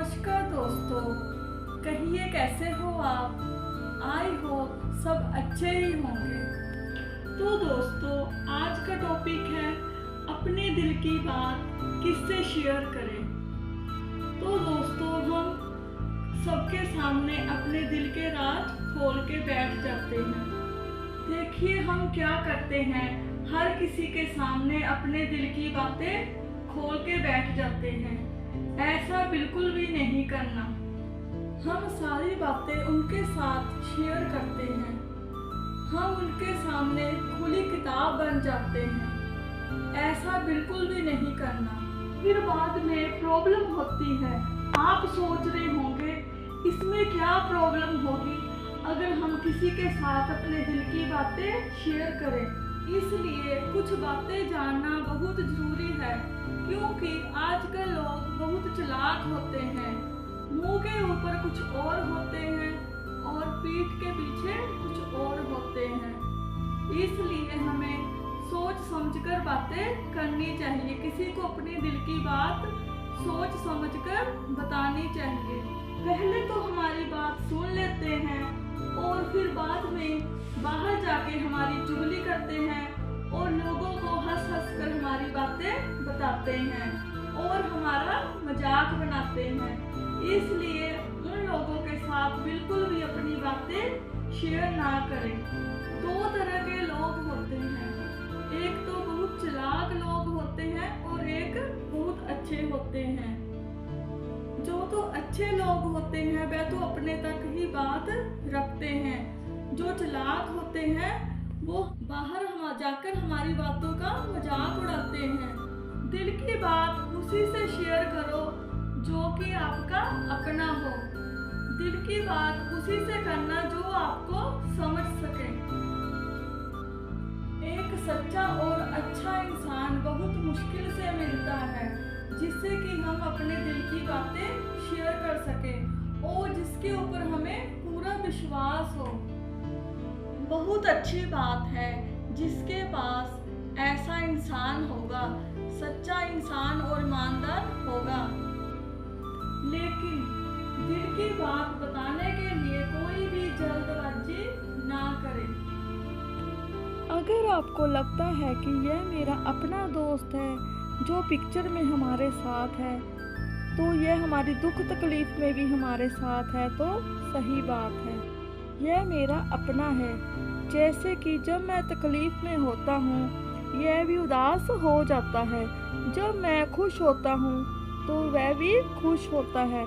नमस्कार दोस्तों, कहिए कैसे हो आप। आई होप सब अच्छे ही होंगे। तो दोस्तों, आज का टॉपिक है अपने दिल की बात किससे शेयर करें। तो दोस्तों, हम सबके सामने अपने दिल के राज खोल के बैठ जाते हैं। देखिए हम क्या करते हैं, हर किसी के सामने अपने दिल की बातें खोल के बैठ जाते हैं। ऐसा बिल्कुल भी नहीं करना। हम सारी बातें उनके साथ शेयर करते हैं। हम उनके सामने खुली किताब बन जाते हैं। ऐसा बिल्कुल भी नहीं करना, फिर बाद में प्रॉब्लम होती है। आप सोच रहे होंगे इसमें क्या प्रॉब्लम होगी अगर हम किसी के साथ अपने दिल की बातें शेयर करें। इसलिए कुछ बातें जानना बहुत ज़रूरी है, क्योंकि आजकल लोग बहुत चालाक होते हैं। मुंह के ऊपर कुछ और होते हैं और पीठ के पीछे कुछ और होते हैं। इसलिए हमें सोच समझकर बातें करनी चाहिए। किसी को अपने दिल की बात सोच समझकर बतानी चाहिए। पहले तो हमारी बात सुन लेते हैं और फिर बाद में बाहर जाके हमारी चुगली करते हैं और लोगों को हंस हंस कर हमारी बातें बताते हैं और हमारा मजाक बनाते हैं। इसलिए उन लोगों के साथ बिल्कुल भी अपनी बातें शेयर ना करें। दो तरह के लोग होते हैं, एक तो बहुत चालाक लोग होते हैं और एक बहुत अच्छे होते हैं। जो तो अच्छे लोग होते हैं वे तो अपने तक ही बात रखते हैं। जो चालाक होते हैं वो बाहर जाकर हमारी बातों का मजाक उड़ाते हैं। दिल की बात उसी से शेयर करो जो कि आपका अपना हो। दिल की बात उसी से करना जो आपको समझ सके। एक सच्चा और अच्छा इंसान बहुत मुश्किल से मिलता है, जिससे कि हम अपने दिल की बातें शेयर कर सकें और जिसके ऊपर हमें पूरा विश्वास हो। बहुत अच्छी बात है जिसके पास ऐसा इंसान होगा, सच्चा इंसान और ईमानदार होगा। लेकिन दिल की बात बताने के लिए कोई भी जल्दबाजी ना करे। अगर आपको लगता है कि यह मेरा अपना दोस्त है जो पिक्चर में हमारे साथ है, तो यह हमारी दुख तकलीफ में भी हमारे साथ है, तो सही बात है। यह मेरा अपना है। जैसे कि जब मैं तकलीफ में होता हूँ यह भी उदास हो जाता है, जब मैं खुश होता हूँ तो वह भी खुश होता है।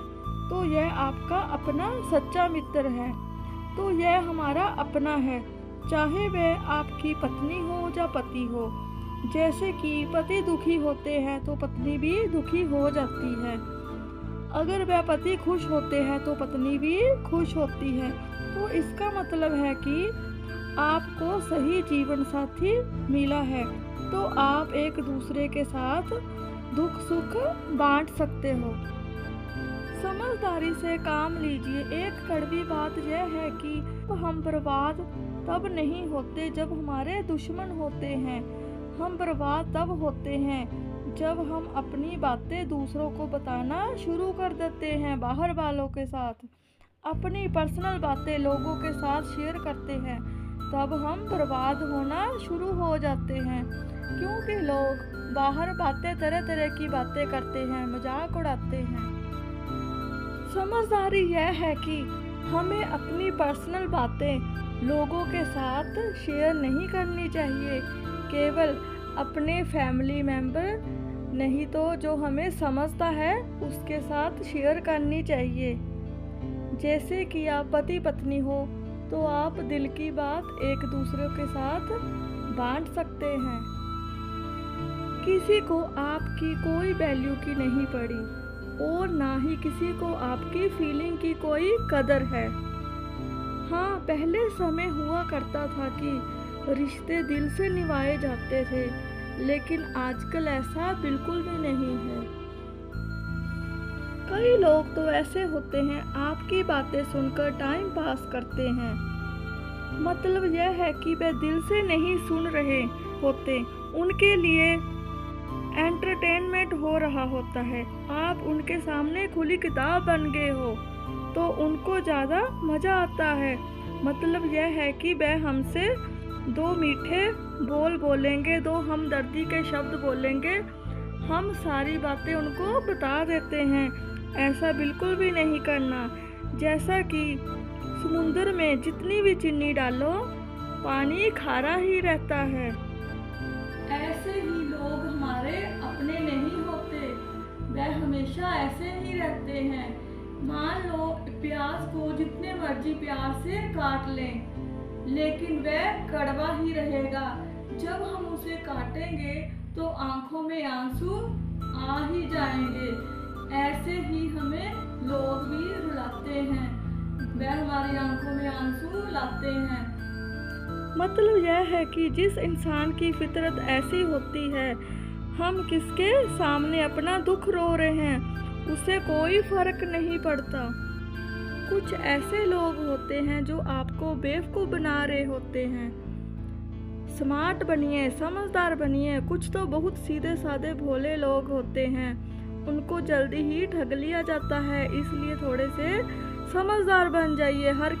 तो यह आपका अपना सच्चा मित्र है। तो यह हमारा अपना है, चाहे वह आपकी पत्नी हो या पति हो। जैसे कि पति दुखी होते हैं तो पत्नी भी दुखी हो जाती है। अगर वह पति खुश होते हैं तो पत्नी भी खुश होती है। तो इसका मतलब है कि आपको सही जीवन साथी मिला है, तो आप एक दूसरे के साथ दुख सुख बांट सकते हो। समझदारी से काम लीजिए। एक कड़वी बात यह है कि हम बर्बाद तब नहीं होते जब हमारे दुश्मन होते हैं। हम बर्बाद तब होते हैं जब हम अपनी बातें दूसरों को बताना शुरू कर देते हैं। बाहर वालों के साथ अपनी पर्सनल बातें लोगों के साथ शेयर करते हैं, तब हम बर्बाद होना शुरू हो जाते हैं। क्योंकि लोग बाहर बातें तरह तरह की बातें करते हैं, मजाक उड़ाते हैं। समझदारी यह है कि हमें अपनी पर्सनल बातें लोगों के साथ शेयर नहीं करनी चाहिए, केवल अपने फैमिली मेंबर नहीं तो जो हमें समझता है उसके साथ शेयर करनी चाहिए। जैसे कि आप पति पत्नी हो तो आप दिल की बात एक दूसरे के साथ बांट सकते हैं। किसी को आपकी कोई वैल्यू की नहीं पड़ी और ना ही किसी को आपकी फीलिंग की कोई कदर है। हाँ, पहले समय हुआ करता था कि रिश्ते दिल से निभाए जाते थे, लेकिन आजकल ऐसा बिल्कुल भी नहीं है। कई लोग तो ऐसे होते हैं आपकी बातें सुनकर टाइम पास करते हैं। मतलब यह है कि वे दिल से नहीं सुन रहे होते, उनके लिए एंटरटेनमेंट हो रहा होता है, आप उनके सामने खुली किताब बन गए हो, तो उनको ज़्यादा मज़ा आता है। मतलब यह है कि वह हमसे दो मीठे बोल बोलेंगे, दो हमदर्दी के शब्द बोलेंगे, हम सारी बातें उनको बता देते हैं। ऐसा बिल्कुल भी नहीं करना। जैसा कि समुद्र में जितनी भी चीनी डालो, पानी खारा ही रहता है। ऐसे ही लोग हमारे अपने नहीं होते, वह हमेशा ऐसे ही रहते हैं। मान लो प्याज को जितने मर्जी प्यार से काट लें, लेकिन वह कड़वा ही रहेगा। जब हम उसे काटेंगे तो आंखों में आंसू आ ही जाएंगे। ऐसे ही हमें लोग भी रुलाते हैं, वह हमारी आंखों में आंसू लाते हैं। मतलब यह है कि जिस इंसान की फितरत ऐसी होती है, हम किसके सामने अपना दुख रो रहे हैं उसे कोई फर्क नहीं पड़ता। कुछ ऐसे लोग होते हैं जो आपको बेवकूफ़ बना रहे होते हैं। स्मार्ट बनिए, समझदार बनिए। कुछ तो बहुत सीधे साधे भोले लोग होते हैं, उनको जल्दी ही ठग लिया जाता है। इसलिए थोड़े से समझदार बन जाइए। हर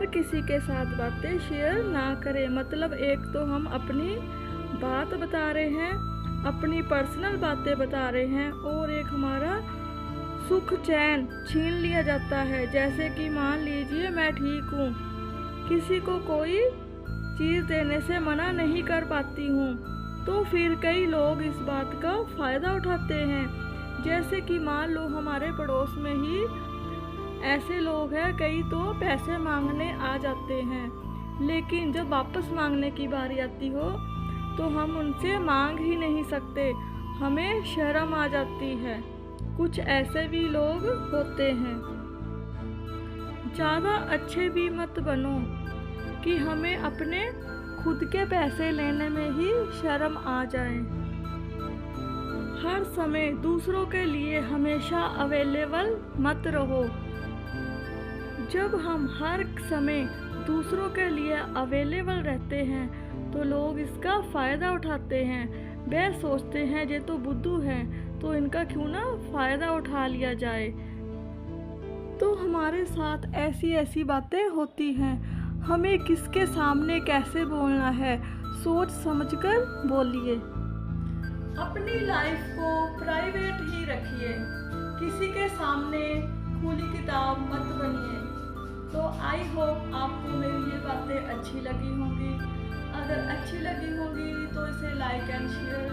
किसी के साथ बातें शेयर ना करें। मतलब एक तो हम अपनी बात बता रहे हैं, अपनी पर्सनल बातें बता रहे हैं, और एक हमारा सुख चैन छीन लिया जाता है। जैसे कि मान लीजिए मैं ठीक हूँ, किसी को कोई चीज़ देने से मना नहीं कर पाती हूँ, तो फिर कई लोग इस बात का फ़ायदा उठाते हैं। जैसे कि मान लो हमारे पड़ोस में ही ऐसे लोग हैं, कई तो पैसे मांगने आ जाते हैं, लेकिन जब वापस मांगने की बारी आती हो तो हम उनसे मांग ही नहीं सकते, हमें शर्म आ जाती है। कुछ ऐसे भी लोग होते हैं। ज़्यादा अच्छे भी मत बनो कि हमें अपने खुद के पैसे लेने में ही शर्म आ जाए। हर समय दूसरों के लिए हमेशा अवेलेबल मत रहो। जब हम हर समय दूसरों के लिए अवेलेबल रहते हैं तो लोग इसका फ़ायदा उठाते हैं। वे सोचते हैं ये तो बुद्धू हैं, तो इनका क्यों ना फ़ायदा उठा लिया जाए। तो हमारे साथ ऐसी बातें होती हैं। हमें किसके सामने कैसे बोलना है, सोच समझकर बोलिए। अपनी लाइफ को प्राइवेट ही रखिए, किसी के सामने खुली किताब मत बनिए। तो आई होप आपको मेरी ये बातें अच्छी लगी होंगी। अगर अच्छी लगी होंगी तो इसे लाइक एंड शेयर